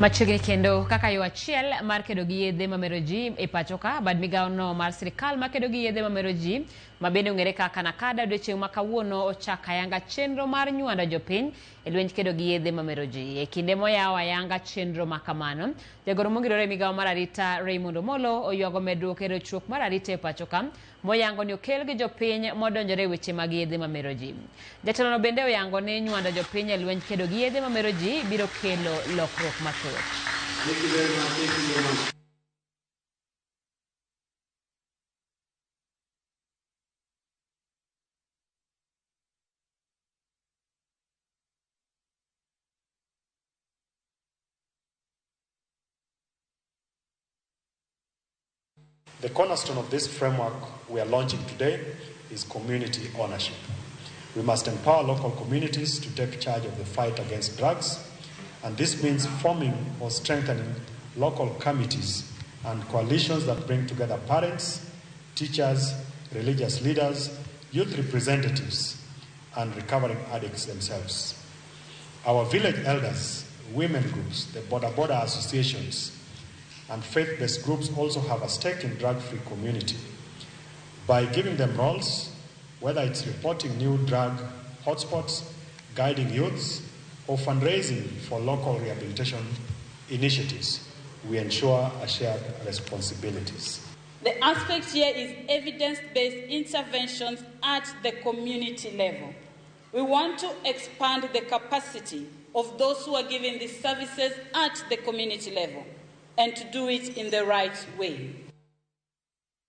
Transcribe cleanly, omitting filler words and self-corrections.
Machiegni kendo kaka yo achiel mar kedo gi yedhe mamero ji e pacho ka bad migawo no mar sirkal ma kedo gi yedhe mamero ji ma bende ong'ere kaka nakada odiechieng' ma kawuono ochako ayanga chenro mar nywando jopiny e lwenj kedo gi yedhe mamero ji. E kinde moyawo ayanga chenro ma kamano, jagoro mongirore migawo mar arita Raymond Omolo oywago medruok e rochruok mar arita e pacho ka moyango ni okel gi jopiny modonjore e weche mag yedhe mamero ji. Jatelono bende oyango ni nywando jopiny e lwenj kedo gi yedhe mamero ji biro kelo lokruok mathoth. Thank you very much. Thank you very much. The cornerstone of this framework we are launching today is community ownership. We must empower local communities to take charge of the fight against drugs, and this means forming or strengthening local committees and coalitions that bring together parents, teachers, religious leaders, youth representatives, and recovering addicts themselves. Our village elders, women groups, the border associations, and faith-based groups also have a stake in drug-free community. By giving them roles, whether it's reporting new drug hotspots, guiding youths, or fundraising for local rehabilitation initiatives, we ensure a shared responsibilities. The aspect here is evidence-based interventions at the community level. We want to expand the capacity of those who are giving these services at the community level and to do it in the right way.